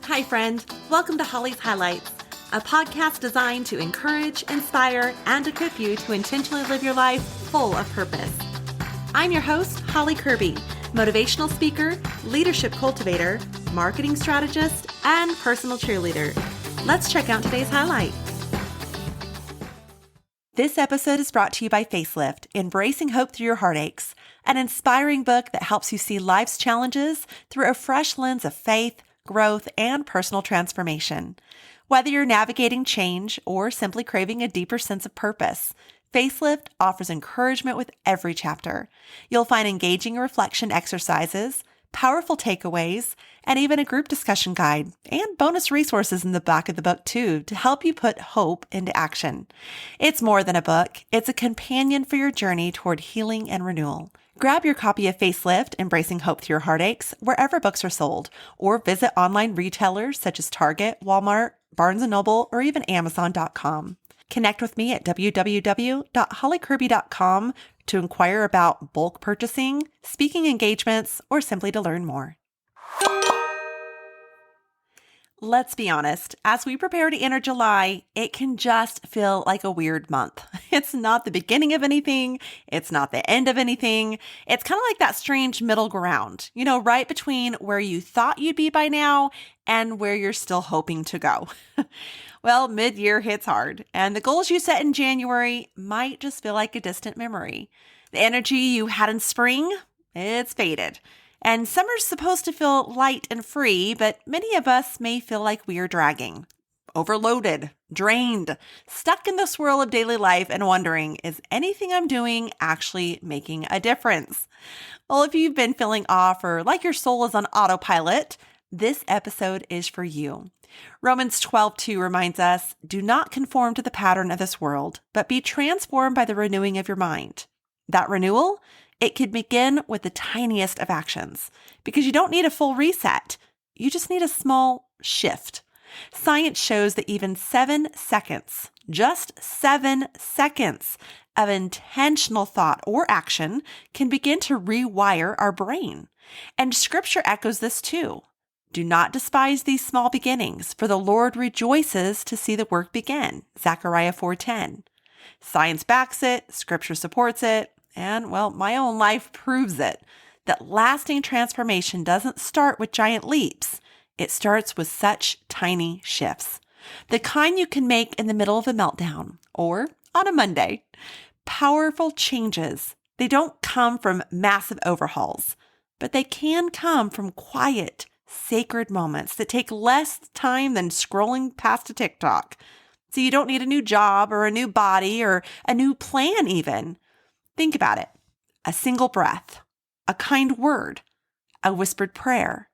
Hi, friend. Welcome to Holly's Highlights, a podcast designed to encourage, inspire, and equip you to intentionally live your life full of purpose. I'm your host, Holly Curby, motivational speaker, leadership cultivator, marketing strategist, and personal cheerleader. Let's check out today's highlight. This episode is brought to you by Facelift, Embracing Hope Through Your Heartaches, an inspiring book that helps you see life's challenges through a fresh lens of faith, growth, and personal transformation. Whether you're navigating change or simply craving a deeper sense of purpose, Facelift offers encouragement with every chapter. You'll find engaging reflection exercises, powerful takeaways, and even a group discussion guide and bonus resources in the back of the book too to help you put hope into action. It's more than a book. It's a companion for your journey toward healing and renewal. Grab your copy of Facelift, Embracing Hope Through Your Heartaches, wherever books are sold, or visit online retailers such as Target, Walmart, Barnes & Noble, or even Amazon.com. Connect with me at www.hollykirby.com to inquire about bulk purchasing, speaking engagements, or simply to learn more. Let's be honest, as we prepare to enter July, it can just feel like a weird month. It's not the beginning of anything. It's not the end of anything. It's kind of like that strange middle ground, right between where you thought you'd be by now and where you're still hoping to go. Well, mid-year hits hard, and the goals you set in January might just feel like a distant memory. The energy you had in spring, it's faded. And summer's supposed to feel light and free, but many of us may feel like we are dragging, overloaded, drained, stuck in the swirl of daily life and wondering, is anything I'm doing actually making a difference? Well, if you've been feeling off or like your soul is on autopilot, this episode is for you. Romans 12:2 reminds us, do not conform to the pattern of this world, but be transformed by the renewing of your mind. That renewal, it could begin with the tiniest of actions because you don't need a full reset. You just need a small shift. Science shows that even 7 seconds, just 7 seconds of intentional thought or action can begin to rewire our brain. And scripture echoes this too. Do not despise these small beginnings, for the Lord rejoices to see the work begin. Zechariah 4:10. Science backs it, scripture supports it, and, well, my own life proves it, that lasting transformation doesn't start with giant leaps. It starts with such tiny shifts. The kind you can make in the middle of a meltdown or on a Monday. Powerful changes. They don't come from massive overhauls, but they can come from quiet, sacred moments that take less time than scrolling past a TikTok. So you don't need a new job or a new body or a new plan even. Think about it. A single breath, a kind word, a whispered prayer,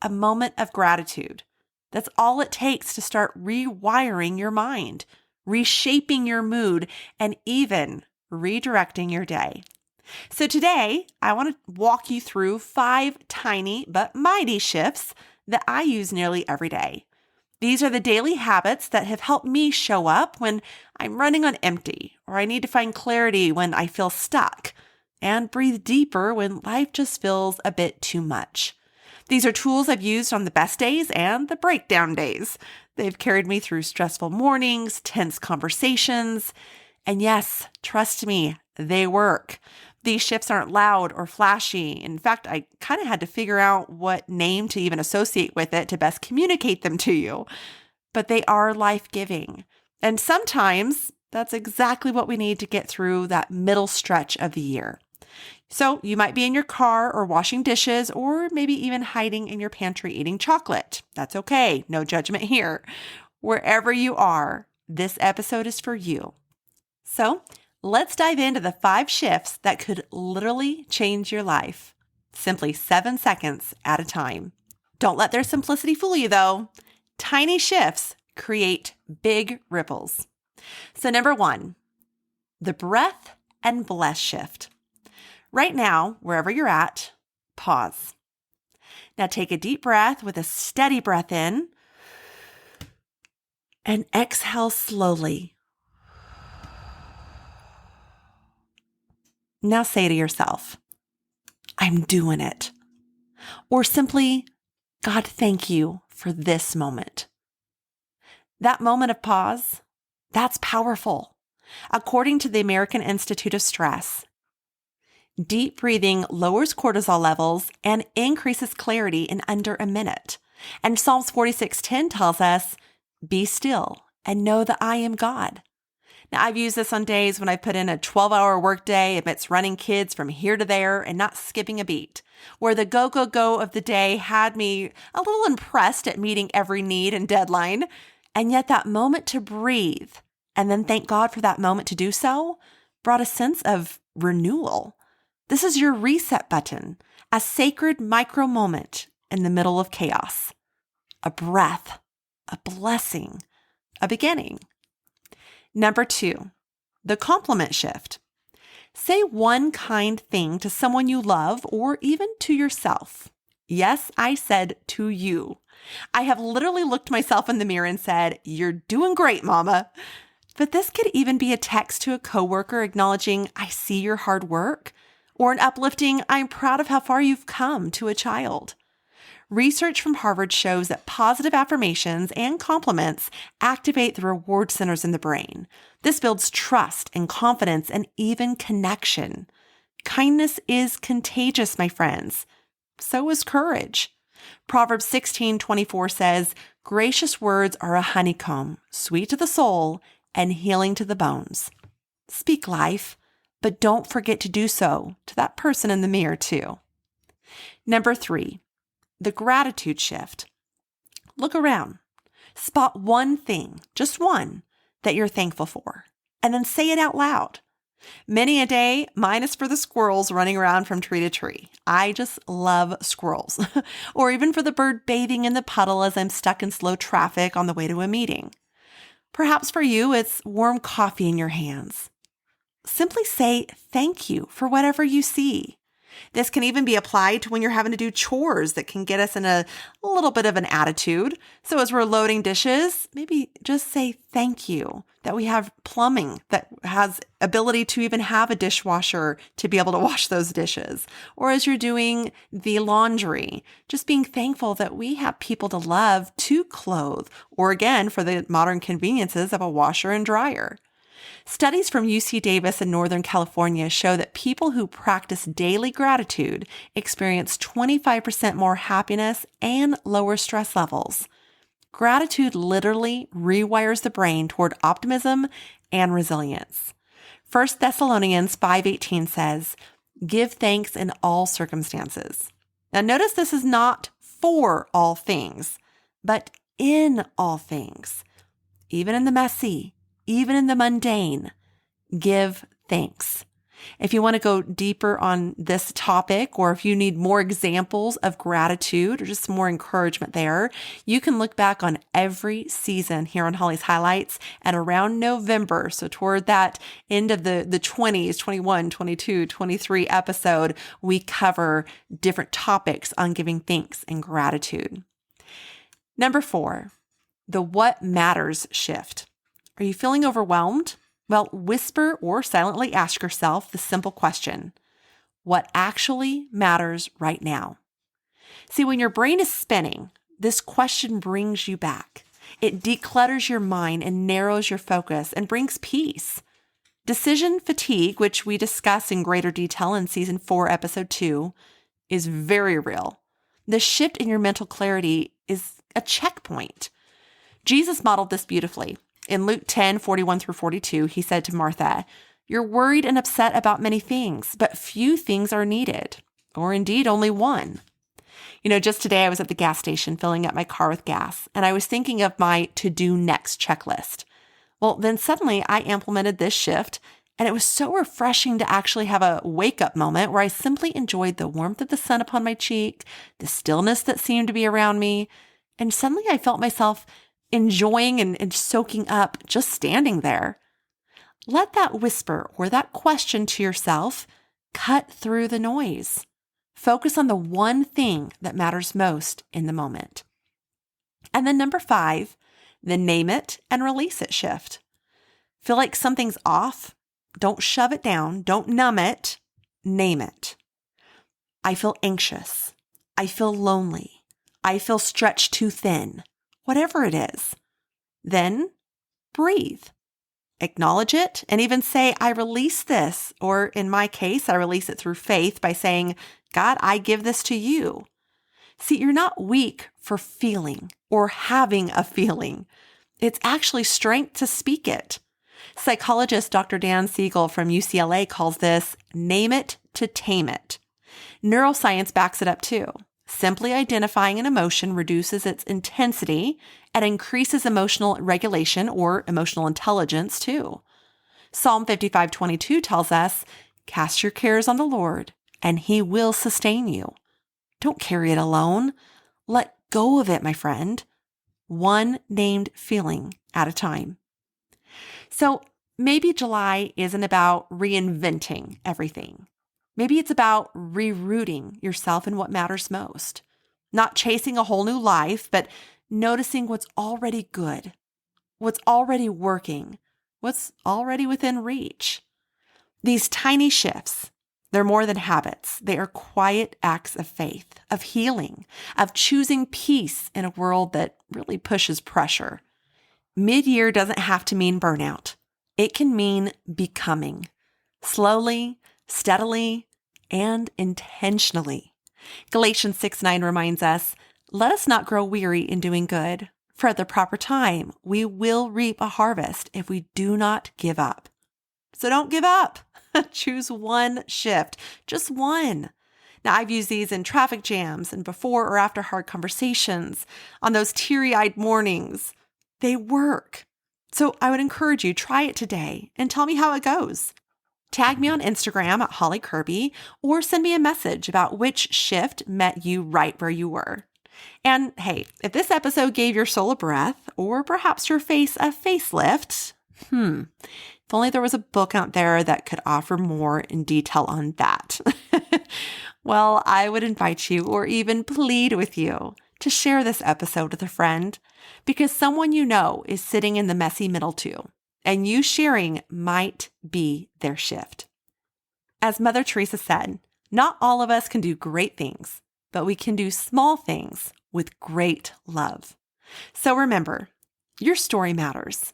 a moment of gratitude. That's all it takes to start rewiring your mind, reshaping your mood, and even redirecting your day. So today, I want to walk you through 5 tiny but mighty shifts that I use nearly every day. These are the daily habits that have helped me show up when I'm running on empty, or I need to find clarity when I feel stuck, and breathe deeper when life just feels a bit too much. These are tools I've used on the best days and the breakdown days. They've carried me through stressful mornings, tense conversations, and yes, trust me, they work. These shifts aren't loud or flashy. In fact, I kind of had to figure out what name to even associate with it to best communicate them to you. But they are life-giving. And sometimes that's exactly what we need to get through that middle stretch of the year. So you might be in your car or washing dishes or maybe even hiding in your pantry eating chocolate. That's okay. No judgment here. Wherever you are, this episode is for you. So let's dive into the 5 shifts that could literally change your life. Simply 7 seconds at a time. Don't let their simplicity fool you though. Tiny shifts create big ripples. So number 1, the breath and bless shift. Right now, wherever you're at, pause. Now take a deep breath with a steady breath in and exhale slowly. Now say to yourself, I'm doing it. Or simply, God, thank you for this moment. That moment of pause, that's powerful. According to the American Institute of Stress, deep breathing lowers cortisol levels and increases clarity in under a minute. And Psalms 46:10 tells us, "Be still and know that I am God." Now, I've used this on days when I put in a 12-hour workday amidst running kids from here to there and not skipping a beat, where the go, go, go of the day had me a little impressed at meeting every need and deadline. And yet that moment to breathe and then thank God for that moment to do so brought a sense of renewal. This is your reset button, a sacred micro moment in the middle of chaos, a breath, a blessing, a beginning. Number 2, the compliment shift. Say one kind thing to someone you love or even to yourself. Yes, I said to you. I have literally looked myself in the mirror and said, "You're doing great, mama." But this could even be a text to a coworker acknowledging, "I see your hard work," or an uplifting, "I'm proud of how far you've come," to a child. Research from Harvard shows that positive affirmations and compliments activate the reward centers in the brain. This builds trust and confidence and even connection. Kindness is contagious, my friends. So is courage. Proverbs 16:24 says, "Gracious words are a honeycomb, sweet to the soul and healing to the bones." Speak life, but don't forget to do so to that person in the mirror too. Number 3, the gratitude shift. Look around. Spot one thing, just one, that you're thankful for, and then say it out loud. Many a day, mine is for the squirrels running around from tree to tree. I just love squirrels. Or even for the bird bathing in the puddle as I'm stuck in slow traffic on the way to a meeting. Perhaps for you, it's warm coffee in your hands. Simply say thank you for whatever you see. This can even be applied to when you're having to do chores that can get us in a little bit of an attitude. So as we're loading dishes, maybe just say thank you that we have plumbing that has ability to even have a dishwasher to be able to wash those dishes. Or as you're doing the laundry, just being thankful that we have people to love to clothe, or again, for the modern conveniences of a washer and dryer. Studies from UC Davis in Northern California show that people who practice daily gratitude experience 25% more happiness and lower stress levels. Gratitude literally rewires the brain toward optimism and resilience. 1 Thessalonians 5:18 says, "Give thanks in all circumstances." Now notice this is not for all things, but in all things. Even in the messy, even in the mundane, give thanks. If you want to go deeper on this topic, or if you need more examples of gratitude or just more encouragement there, you can look back on every season here on Holly's Highlights at around November. So toward that end of the 20s, 21, 22, 23 episode, we cover different topics on giving thanks and gratitude. Number 4, the what matters shift. Are you feeling overwhelmed? Well, whisper or silently ask yourself the simple question, what actually matters right now? See, when your brain is spinning, this question brings you back. It declutters your mind and narrows your focus and brings peace. Decision fatigue, which we discuss in greater detail in season 4, episode 2, is very real. The shift in your mental clarity is a checkpoint. Jesus modeled this beautifully. In Luke 10:41-42, he said to Martha, "You're worried and upset about many things, but few things are needed, or indeed only one." Just today I was at the gas station filling up my car with gas, and I was thinking of my to-do next checklist. Well, then suddenly I implemented this shift, and it was so refreshing to actually have a wake-up moment where I simply enjoyed the warmth of the sun upon my cheek, the stillness that seemed to be around me, and suddenly I felt myself enjoying and soaking up just standing there. Let that whisper or that question to yourself cut through the noise. Focus on the one thing that matters most in the moment. And then number 5, the name it and release it shift. Feel like something's off? Don't shove it down. Don't numb it. Name it. I feel anxious. I feel lonely. I feel stretched too thin, whatever it is. Then breathe. Acknowledge it and even say, I release this. Or in my case, I release it through faith by saying, God, I give this to you. See, you're not weak for feeling or having a feeling. It's actually strength to speak it. Psychologist Dr. Dan Siegel from UCLA calls this name it to tame it. Neuroscience backs it up too. Simply identifying an emotion reduces its intensity and increases emotional regulation or emotional intelligence too. Psalm 55:22 tells us, cast your cares on the Lord and he will sustain you. Don't carry it alone. Let go of it, my friend. One named feeling at a time. So maybe July isn't about reinventing everything. Maybe it's about rerouting yourself in what matters most. Not chasing a whole new life, but noticing what's already good, what's already working, what's already within reach. These tiny shifts, they're more than habits. They are quiet acts of faith, of healing, of choosing peace in a world that really pushes pressure. Mid-year doesn't have to mean burnout. It can mean becoming, slowly, steadily, and intentionally. Galatians 6:9 reminds us, let us not grow weary in doing good, for at the proper time we will reap a harvest if we do not give up. So don't give up. Choose one shift, just one. Now, I've used these in traffic jams and before or after hard conversations, on those teary-eyed mornings. They work. So I would encourage you, try it today and tell me how it goes. Tag me on Instagram at Holly Curby or send me a message about which shift met you right where you were. And hey, if this episode gave your soul a breath or perhaps your face a facelift, if only there was a book out there that could offer more in detail on that. Well, I would invite you or even plead with you to share this episode with a friend because someone you know is sitting in the messy middle too, and you sharing might be their shift. As Mother Teresa said, not all of us can do great things, but we can do small things with great love. So remember, your story matters.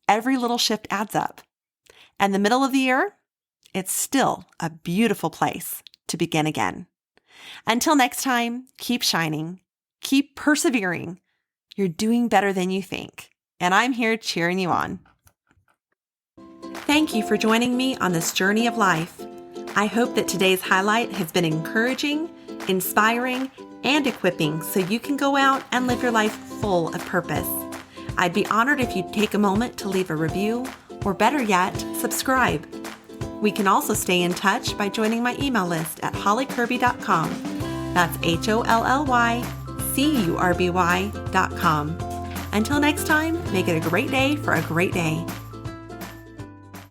Every little shift adds up. And the middle of the year, it's still a beautiful place to begin again. Until next time, keep shining, keep persevering. You're doing better than you think. And I'm here cheering you on. Thank you for joining me on this journey of life. I hope that today's highlight has been encouraging, inspiring, and equipping so you can go out and live your life full of purpose. I'd be honored if you'd take a moment to leave a review, or better yet, subscribe. We can also stay in touch by joining my email list at hollycurby.com. That's HOLLYCURBY.com. Until next time, make it a great day for a great day.